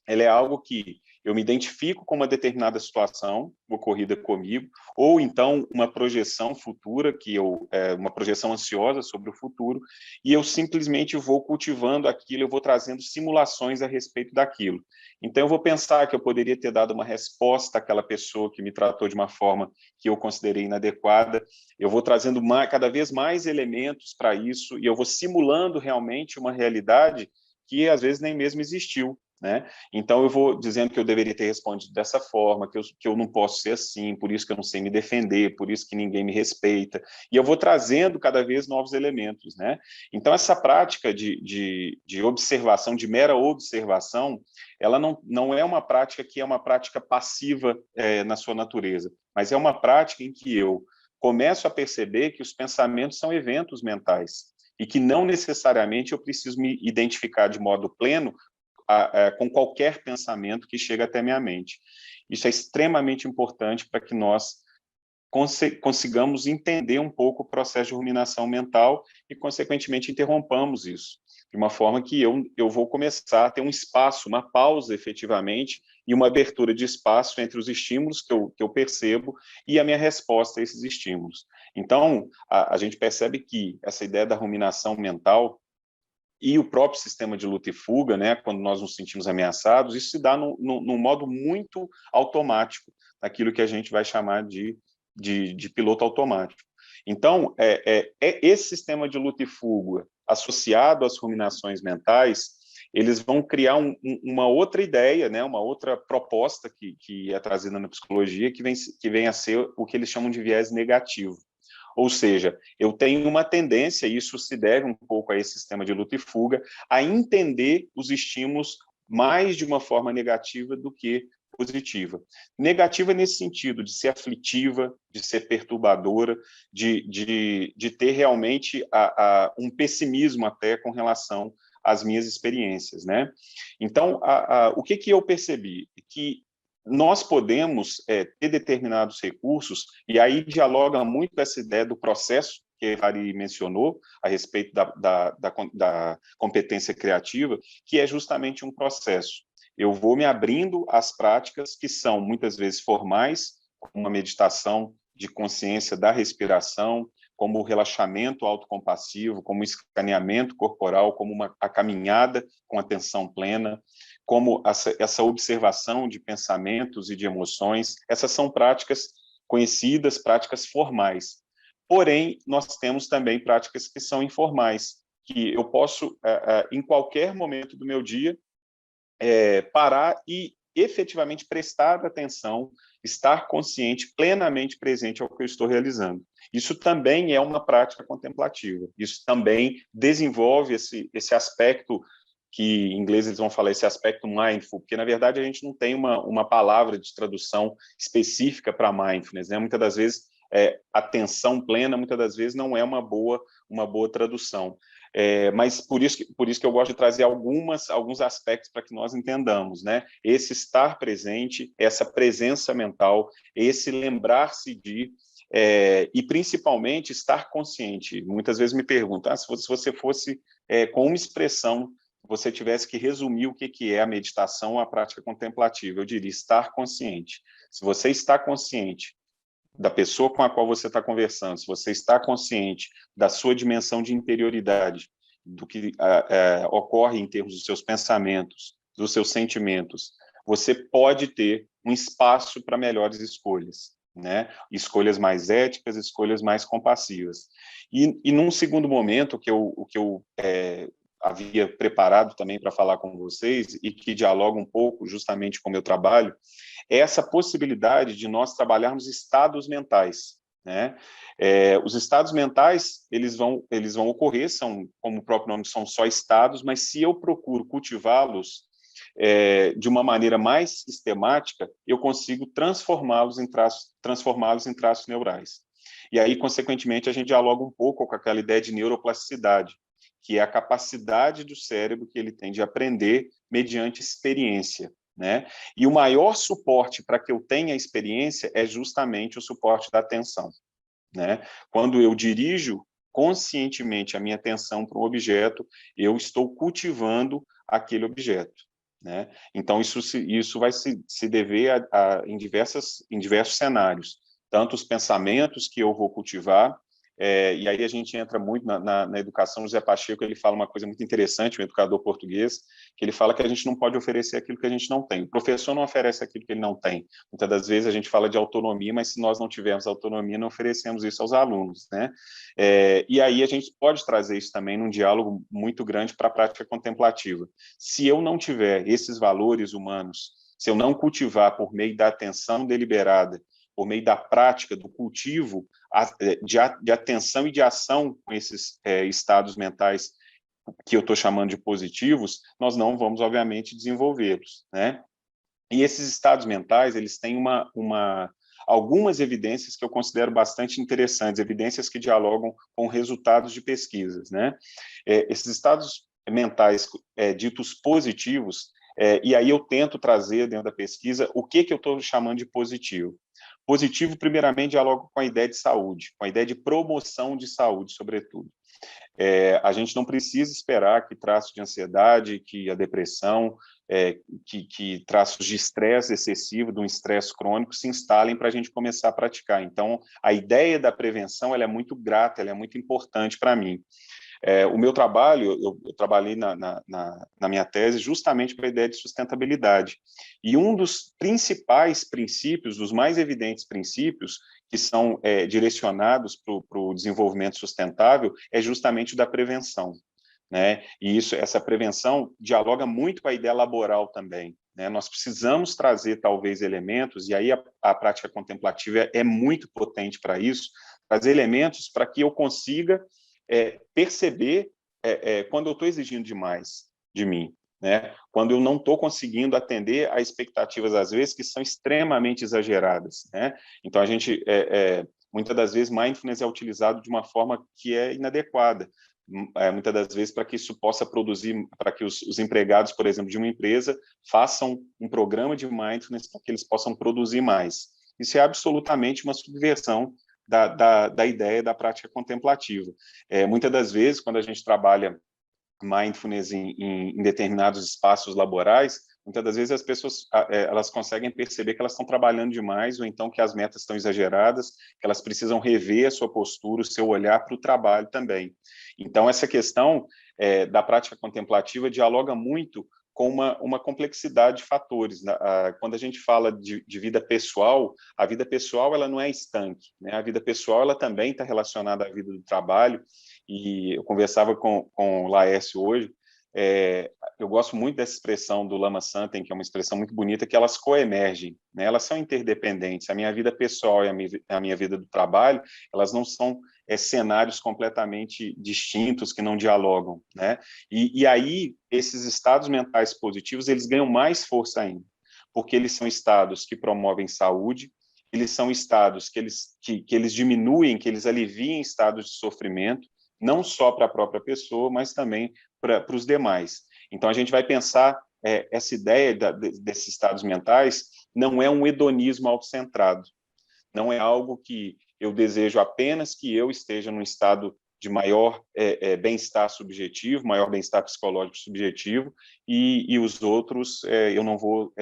ela é algo que eu me identifico com uma determinada situação ocorrida comigo, ou então uma projeção futura, uma projeção ansiosa sobre o futuro, e eu simplesmente vou cultivando aquilo, eu vou trazendo simulações a respeito daquilo. Então, eu vou pensar que eu poderia ter dado uma resposta àquela pessoa que me tratou de uma forma que eu considerei inadequada, eu vou trazendo cada vez mais elementos para isso, e eu vou simulando realmente uma realidade que às vezes nem mesmo existiu, né? Então, eu vou dizendo que eu deveria ter respondido dessa forma, que eu não posso ser assim, por isso que eu não sei me defender, por isso que ninguém me respeita. E eu vou trazendo cada vez novos elementos, né? Então, essa prática de observação, de mera observação, ela não é uma prática que é uma prática passiva na sua natureza, mas é uma prática em que eu começo a perceber que os pensamentos são eventos mentais e que não necessariamente eu preciso me identificar de modo pleno com qualquer pensamento que chega até minha mente. Isso é extremamente importante para que nós consigamos entender um pouco o processo de ruminação mental e, consequentemente, interrompamos isso, de uma forma que eu vou começar a ter um espaço, uma pausa, efetivamente, e uma abertura de espaço entre os estímulos que eu percebo e a minha resposta a esses estímulos. Então, a gente percebe que essa ideia da ruminação mental e o próprio sistema de luta e fuga, né, quando nós nos sentimos ameaçados, isso se dá num modo muito automático, naquilo que a gente vai chamar de piloto automático. Então, esse sistema de luta e fuga, associado às ruminações mentais, eles vão criar uma outra ideia, né, uma outra proposta que é trazida na psicologia, que vem a ser o que eles chamam de viés negativo. Ou seja, eu tenho uma tendência, e isso se deve um pouco a esse sistema de luta e fuga, a entender os estímulos mais de uma forma negativa do que positiva. Negativa nesse sentido, de ser aflitiva, de ser perturbadora, de ter realmente um pessimismo até com relação às minhas experiências, né? Então, o que eu percebi? Que nós podemos ter determinados recursos, e aí dialoga muito essa ideia do processo, que a Hari mencionou, a respeito da competência criativa, que é justamente um processo. Eu vou me abrindo às práticas que são, muitas vezes, formais, como uma meditação de consciência da respiração, como o relaxamento autocompassivo, como o escaneamento corporal, como a caminhada com atenção plena, como essa observação de pensamentos e de emoções. Essas são práticas conhecidas, práticas formais. Porém, nós temos também práticas que são informais, que eu posso, em qualquer momento do meu dia, parar e efetivamente prestar atenção, estar consciente, plenamente presente ao que eu estou realizando. Isso também é uma prática contemplativa. Isso também desenvolve esse aspecto que em inglês eles vão falar esse aspecto mindful, porque na verdade a gente não tem uma palavra de tradução específica para mindfulness, né? Muitas das vezes atenção plena, muitas das vezes não é uma boa tradução. Mas por isso que eu gosto de trazer alguns aspectos para que nós entendamos, né? Esse estar presente, essa presença mental, esse lembrar-se de e principalmente estar consciente. Muitas vezes me perguntam, se você fosse com uma expressão, você tivesse que resumir o que é a meditação ou a prática contemplativa, eu diria estar consciente. Se você está consciente da pessoa com a qual você está conversando, se você está consciente da sua dimensão de interioridade, do que ocorre em termos dos seus pensamentos, dos seus sentimentos, você pode ter um espaço para melhores escolhas, né? Escolhas mais éticas, escolhas mais compassivas. E num segundo momento, o que eu havia preparado também para falar com vocês e que dialoga um pouco justamente com o meu trabalho, é essa possibilidade de nós trabalharmos estados mentais, né? Os estados mentais, eles vão ocorrer, são, como o próprio nome, são só estados, mas se eu procuro cultivá-los de uma maneira mais sistemática, eu consigo transformá-los em traços neurais. E aí, consequentemente, a gente dialoga um pouco com aquela ideia de neuroplasticidade, que é a capacidade do cérebro que ele tem de aprender mediante experiência, né? E o maior suporte para que eu tenha experiência é justamente o suporte da atenção, né? Quando eu dirijo conscientemente a minha atenção para um objeto, eu estou cultivando aquele objeto, né? Então, isso vai se dever em diversos cenários, tanto os pensamentos que eu vou cultivar, E aí a gente entra muito na educação. O José Pacheco, ele fala uma coisa muito interessante, um educador português, que ele fala que a gente não pode oferecer aquilo que a gente não tem. O professor não oferece aquilo que ele não tem. Muitas das vezes a gente fala de autonomia, mas se nós não tivermos autonomia, não oferecemos isso aos alunos, né? E aí a gente pode trazer isso também num diálogo muito grande para a prática contemplativa. Se eu não tiver esses valores humanos, se eu não cultivar por meio da atenção deliberada, por meio da prática, do cultivo de atenção e de ação com esses estados mentais que eu estou chamando de positivos, nós não vamos, obviamente, desenvolvê-los, né? E esses estados mentais, eles têm algumas evidências que eu considero bastante interessantes, evidências que dialogam com resultados de pesquisas, né? Esses estados mentais ditos positivos, e aí eu tento trazer dentro da pesquisa o que eu estou chamando de positivo. Positivo, primeiramente, dialoga com a ideia de saúde, com a ideia de promoção de saúde, sobretudo. A gente não precisa esperar que traços de ansiedade, que a depressão, que traços de estresse excessivo, de um estresse crônico, se instalem para a gente começar a praticar. Então, a ideia da prevenção ela é muito grata, ela é muito importante para mim. O meu trabalho, eu trabalhei na minha tese justamente para a ideia de sustentabilidade. E um dos principais princípios, dos mais evidentes princípios, que são direcionados para o desenvolvimento sustentável, é justamente o da prevenção, né? E essa prevenção dialoga muito com a ideia laboral também, né? Nós precisamos trazer, talvez, elementos, e aí a prática contemplativa é muito potente para isso, trazer elementos para que eu consiga perceber quando eu estou exigindo demais de mim, né? Quando eu não estou conseguindo atender a expectativas, às vezes, que são extremamente exageradas, né? Então, a gente, muitas das vezes, mindfulness é utilizado de uma forma que é inadequada, muitas das vezes para que isso possa produzir, para que os empregados, por exemplo, de uma empresa, façam um programa de mindfulness para que eles possam produzir mais. Isso é absolutamente uma subversão da ideia da prática contemplativa. Muitas das vezes, quando a gente trabalha mindfulness em determinados espaços laborais, muitas das vezes as pessoas elas conseguem perceber que elas estão trabalhando demais, ou então que as metas estão exageradas, que elas precisam rever a sua postura, o seu olhar para o trabalho também. Então, essa questão da prática contemplativa dialoga muito com uma complexidade de fatores. Quando a gente fala de vida pessoal, a vida pessoal ela não é estanque, né? A vida pessoal ela também está relacionada à vida do trabalho, e eu conversava com o Laércio hoje, eu gosto muito dessa expressão do Lama Santen, que é uma expressão muito bonita, que elas coemergem, né? Elas são interdependentes. A minha vida pessoal e a minha vida do trabalho, elas não são cenários completamente distintos que não dialogam, né? E aí, esses estados mentais positivos, eles ganham mais força ainda, porque eles são estados que promovem saúde, eles são estados que eles diminuem, que eles aliviem estados de sofrimento, não só para a própria pessoa, mas também para os demais. Então, a gente vai pensar essa ideia desses estados mentais não é um hedonismo autocentrado, não é algo que eu desejo apenas que eu esteja num estado de maior bem-estar subjetivo, maior bem-estar psicológico subjetivo, e os outros eu não vou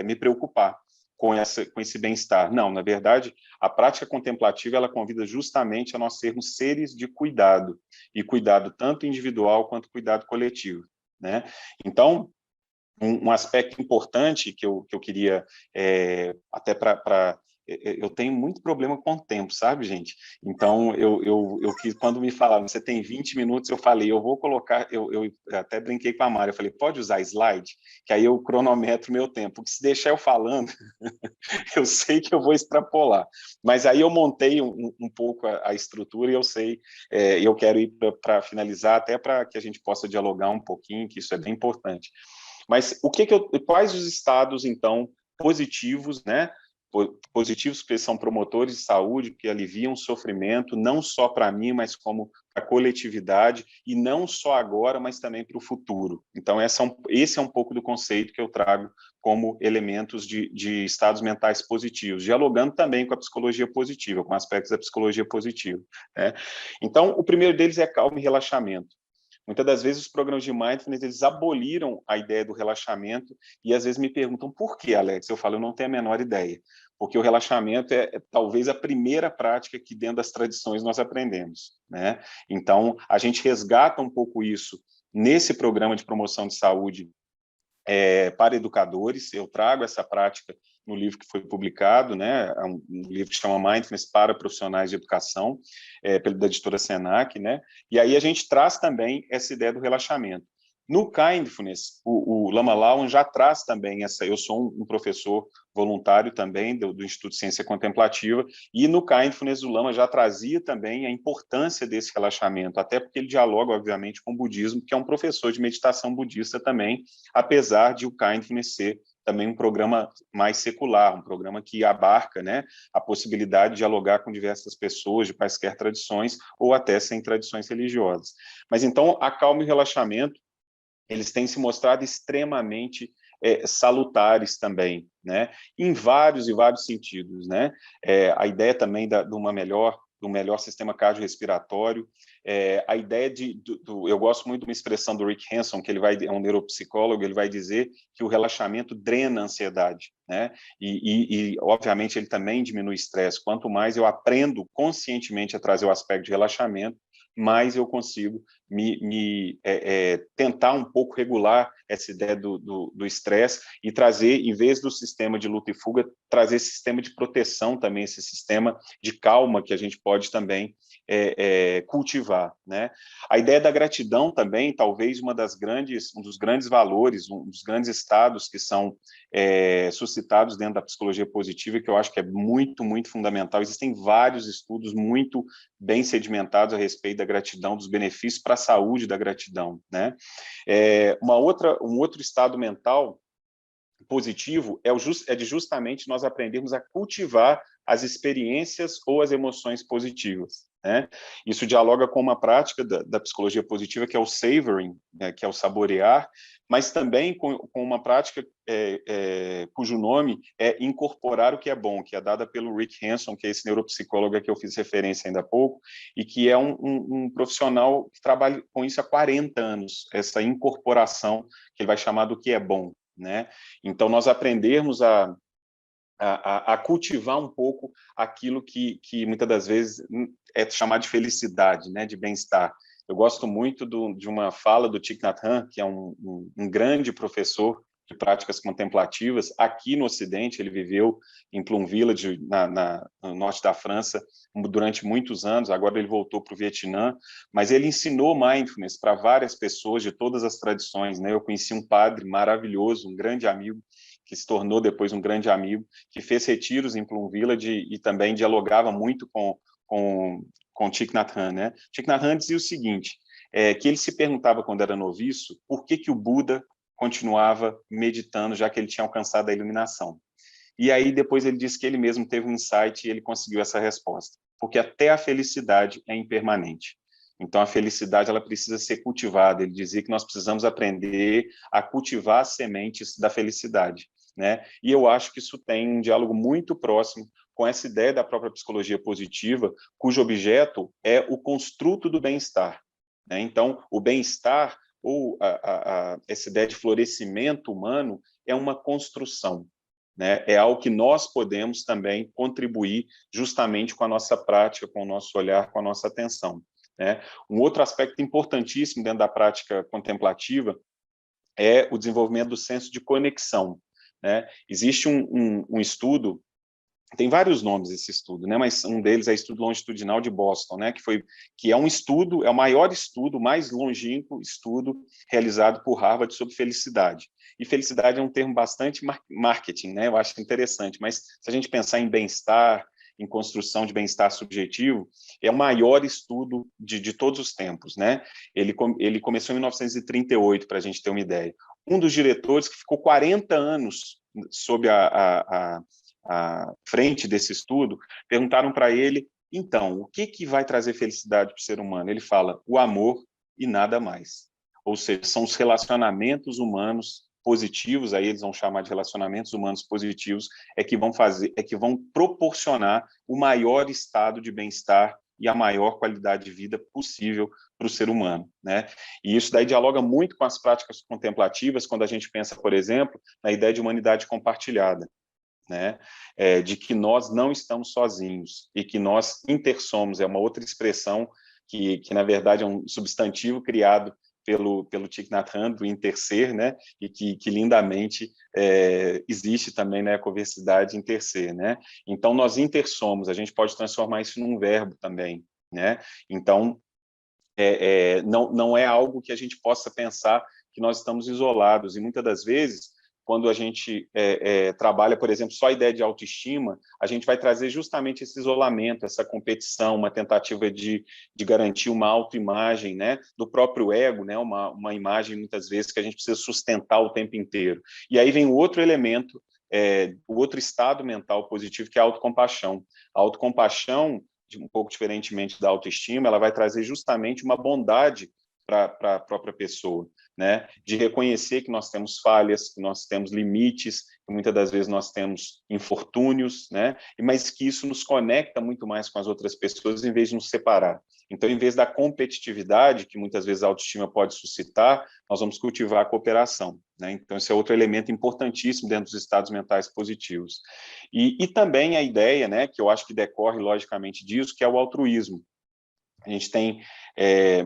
me preocupar com esse bem-estar. Não, na verdade, a prática contemplativa ela convida justamente a nós sermos seres de cuidado, e cuidado tanto individual quanto cuidado coletivo, né? Então, um aspecto importante que eu queria, até para eu tenho muito problema com o tempo, sabe, gente? Então, eu quando me falaram, você tem 20 minutos, eu falei, eu vou colocar, eu até brinquei com a Mari, eu falei, pode usar slide? Que aí eu cronometro meu tempo, porque se deixar eu falando, eu sei que eu vou extrapolar. Mas aí eu montei um pouco a estrutura e eu sei, eu quero ir para finalizar, até para que a gente possa dialogar um pouquinho, que isso é bem importante. Mas quais os estados, então, positivos, né? Positivos porque são promotores de saúde, que aliviam o sofrimento, não só para mim, mas como para a coletividade, e não só agora, mas também para o futuro. Então, esse é um pouco do conceito que eu trago como elementos de estados mentais positivos, dialogando também com a psicologia positiva, com aspectos da psicologia positiva, né? Então, o primeiro deles é calma e relaxamento. Muitas das vezes os programas de mindfulness, eles aboliram a ideia do relaxamento e às vezes me perguntam, por que, Alex? Eu falo, eu não tenho a menor ideia. porque o relaxamento é talvez a primeira prática que dentro das tradições nós aprendemos, né? Então, a gente resgata um pouco isso nesse programa de promoção de saúde para educadores. Eu trago essa prática no livro que foi publicado, né? Um livro que chama Mindfulness para Profissionais de Educação, da editora Senac, né? E aí a gente traz também essa ideia do relaxamento. No Kindfulness, o Lama Lawan já traz também essa... Eu sou um professor voluntário também do Instituto de Ciência Contemplativa, e no Kindfulness o Lama já trazia também a importância desse relaxamento, até porque ele dialoga, obviamente, com o budismo, que é um professor de meditação budista também, apesar de o Kindfulness ser também um programa mais secular, um programa que abarca, né, a possibilidade de dialogar com diversas pessoas de quaisquer tradições, ou até sem tradições religiosas. Mas então, a calma e o relaxamento, eles têm se mostrado extremamente salutares também, né? Em vários e vários sentidos, né? A ideia também do melhor sistema cardiorrespiratório, a ideia eu gosto muito de uma expressão do Rick Hanson, que é um neuropsicólogo, ele vai dizer que o relaxamento drena a ansiedade, né? E obviamente, ele também diminui o estresse. Quanto mais eu aprendo conscientemente a trazer o aspecto de relaxamento, mais eu consigo tentar um pouco regular essa ideia do estresse e trazer, em vez do sistema de luta e fuga, trazer esse sistema de proteção também, esse sistema de calma que a gente pode também cultivar, né? A ideia da gratidão também, talvez um dos grandes valores, um dos grandes estados que são suscitados dentro da psicologia positiva, que eu acho que é muito, muito fundamental. Existem vários estudos muito bem sedimentados a respeito da gratidão, dos benefícios para a saúde da gratidão, né? Um outro estado mental positivo é de justamente nós aprendermos a cultivar as experiências ou as emoções positivas, né? Isso dialoga com uma prática da psicologia positiva, que é o savoring, né, que é o saborear, mas também com uma prática cujo nome é incorporar o que é bom, que é dada pelo Rick Hanson, que é esse neuropsicólogo a que eu fiz referência ainda há pouco, e que é um profissional que trabalha com isso há 40 anos, essa incorporação, que ele vai chamar do que é bom, né? Então, nós aprendermos a cultivar um pouco aquilo que muitas das vezes é chamado de felicidade, né, de bem-estar. Eu gosto muito de uma fala do Thich Nhat Hanh, que é um grande professor de práticas contemplativas. Aqui no Ocidente, ele viveu em Plum Village, no norte da França, durante muitos anos. Agora ele voltou para o Vietnã, mas ele ensinou mindfulness para várias pessoas de todas as tradições, né? Eu conheci um padre maravilhoso, um grande amigo, que se tornou depois um grande amigo, que fez retiros em Plum Village e também dialogava muito com Thich Nhat Hanh, né? Thich Nhat Hanh dizia o seguinte, que ele se perguntava quando era noviço por que o Buda continuava meditando, já que ele tinha alcançado a iluminação. E aí depois ele disse que ele mesmo teve um insight e ele conseguiu essa resposta, porque até a felicidade é impermanente. Então a felicidade ela precisa ser cultivada. Ele dizia que nós precisamos aprender a cultivar as sementes da felicidade, né? E eu acho que isso tem um diálogo muito próximo com essa ideia da própria psicologia positiva, cujo objeto é o construto do bem-estar, né? Então, o bem-estar, ou essa ideia de florescimento humano, é uma construção, né? É algo que nós podemos também contribuir justamente com a nossa prática, com o nosso olhar, com a nossa atenção, né? Um outro aspecto importantíssimo dentro da prática contemplativa é o desenvolvimento do senso de conexão, né? Existe um estudo, tem vários nomes esse estudo, né? Mas um deles é o estudo longitudinal de Boston, né? Que é um estudo, é o maior estudo, mais longínquo estudo realizado por Harvard sobre felicidade. E felicidade é um termo bastante marketing, né? Eu acho interessante, mas se a gente pensar em bem-estar, em construção de bem-estar subjetivo, é o maior estudo de todos os tempos, né? Ele começou em 1938, para a gente ter uma ideia. Um dos diretores que ficou 40 anos sob a frente desse estudo, perguntaram para ele, então, o que vai trazer felicidade para o ser humano? Ele fala, o amor e nada mais. Ou seja, são os relacionamentos humanos positivos, aí eles vão chamar de relacionamentos humanos positivos, que vão proporcionar o maior estado de bem-estar e a maior qualidade de vida possível para o ser humano, né? E isso daí dialoga muito com as práticas contemplativas, quando a gente pensa, por exemplo, na ideia de humanidade compartilhada. né? De que nós não estamos sozinhos e que nós intersomos, é uma outra expressão que na verdade é um substantivo criado pelo Thich Nhat Hanh, do interser, né? E que lindamente existe também na ecoversidade interser, né? Então, nós intersomos, a gente pode transformar isso num verbo também, né? Então, não é algo que a gente possa pensar que nós estamos isolados, e muitas das vezes, quando a gente trabalha, por exemplo, só a ideia de autoestima, a gente vai trazer justamente esse isolamento, essa competição, uma tentativa de garantir uma autoimagem, né, do próprio ego, né, uma imagem, muitas vezes, que a gente precisa sustentar o tempo inteiro. E aí vem o outro elemento, o outro estado mental positivo, que é a autocompaixão. A autocompaixão, um pouco diferentemente da autoestima, ela vai trazer justamente uma bondade para a própria pessoa, né? De reconhecer que nós temos falhas, que nós temos limites, que muitas das vezes nós temos infortúnios, né? Mas que isso nos conecta muito mais com as outras pessoas em vez de nos separar. Então, em vez da competitividade, que muitas vezes a autoestima pode suscitar, nós vamos cultivar a cooperação, né? Então, esse é outro elemento importantíssimo dentro dos estados mentais positivos. E também a ideia, né, que eu acho que decorre logicamente disso, que é o altruísmo. A gente tem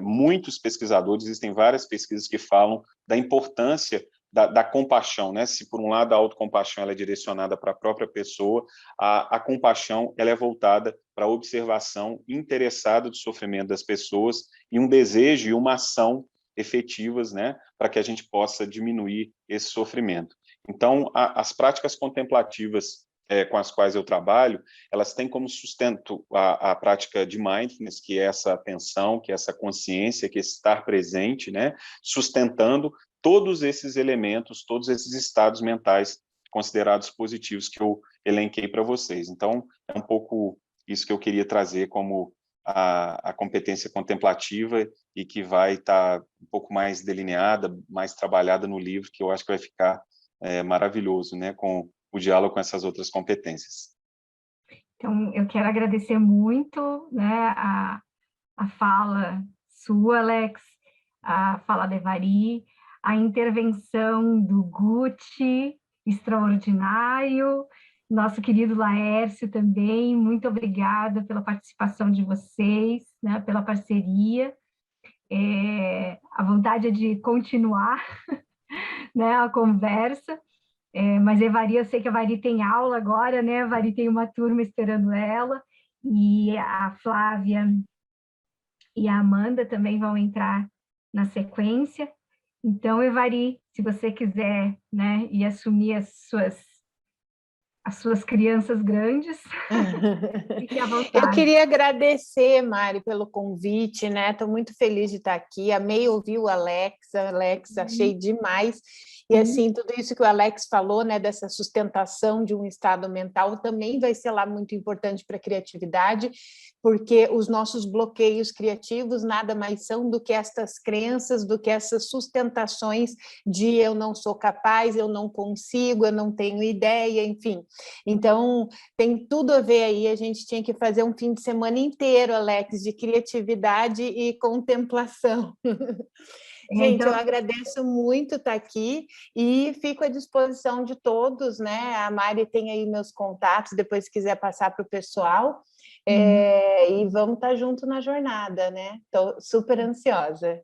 muitos pesquisadores, existem várias pesquisas que falam da importância da compaixão, né? Se por um lado a autocompaixão ela é direcionada para a própria pessoa, a compaixão ela é voltada para a observação interessada do sofrimento das pessoas e um desejo e uma ação efetivas, né? Para que a gente possa diminuir esse sofrimento. Então, as práticas contemplativas com as quais eu trabalho, elas têm como sustento a prática de mindfulness, que é essa atenção, que é essa consciência, que é estar presente, né? Sustentando todos esses elementos, todos esses estados mentais considerados positivos que eu elenquei para vocês. Então, é um pouco isso que eu queria trazer como a competência contemplativa e que vai estar um pouco mais delineada, mais trabalhada no livro, que eu acho que vai ficar maravilhoso, né? Com o diálogo com essas outras competências. Então, eu quero agradecer muito, né, a fala sua, Alex, a fala da Evari, a intervenção do Guti, extraordinário, nosso querido Laércio também, muito obrigada pela participação de vocês, né, pela parceria. A vontade é de continuar né, a conversa. Mas a Evari, eu sei que a Evari tem aula agora, né? A Evari tem uma turma esperando ela, e a Flávia e a Amanda também vão entrar na sequência. Então, Evari, se você quiser, né, ir assumir as suas crianças grandes, fique à vontade. Eu queria agradecer, Mari, pelo convite, né? Estou muito feliz de estar aqui. Amei ouvir o Alex, achei demais. E assim, tudo isso que o Alex falou, né, dessa sustentação de um estado mental, também vai ser lá muito importante para a criatividade, porque os nossos bloqueios criativos nada mais são do que estas crenças, do que essas sustentações de eu não sou capaz, eu não consigo, eu não tenho ideia, enfim. Então, tem tudo a ver aí, a gente tinha que fazer um fim de semana inteiro, Alex, de criatividade e contemplação. Gente, eu agradeço muito estar aqui e fico à disposição de todos, né? A Mari tem aí meus contatos, depois se quiser passar para o pessoal. E vamos estar junto na jornada, né? Estou super ansiosa.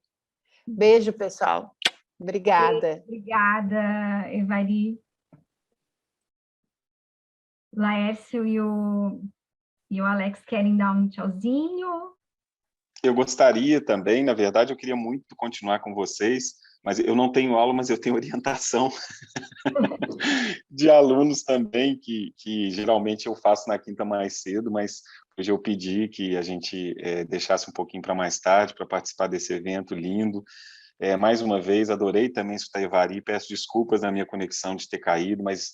Beijo, pessoal. Obrigada. Obrigada, Evari. Laércio e o Alex querem dar um tchauzinho? Eu gostaria também, na verdade, eu queria muito continuar com vocês, mas eu não tenho aula, mas eu tenho orientação de alunos também, que geralmente eu faço na quinta mais cedo, mas hoje eu pedi que a gente deixasse um pouquinho para mais tarde, para participar desse evento lindo. Mais uma vez, adorei também escutar a Evari, peço desculpas na minha conexão de ter caído, mas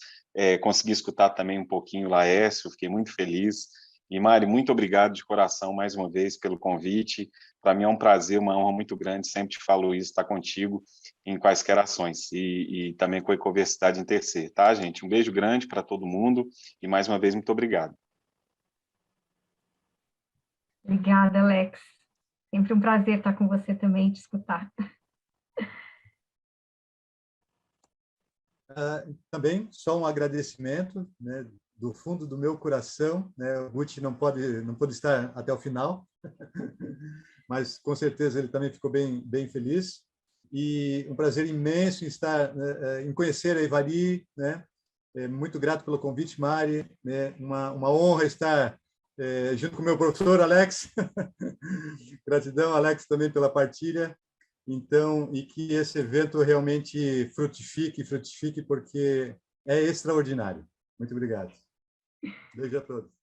consegui escutar também um pouquinho o Laércio, fiquei muito feliz. E, Mari, muito obrigado de coração, mais uma vez, pelo convite. Para mim é um prazer, uma honra muito grande, sempre te falo isso, estar contigo em quaisquer ações. E também com a Ecoversidade Interser, tá, gente? Um beijo grande para todo mundo e, mais uma vez, muito obrigado. Obrigada, Alex. Sempre um prazer estar com você também, te escutar. Também só um agradecimento, né, do fundo do meu coração, né? O Guti não pôde estar até o final, mas com certeza ele também ficou bem feliz. E um prazer imenso em conhecer a Ivari, né? Muito grato pelo convite, Mari, né? Uma honra estar junto com o meu professor Alex. Gratidão, Alex, também pela partilha. Então, e que esse evento realmente frutifique, porque é extraordinário. Muito obrigado. Beijo a todos.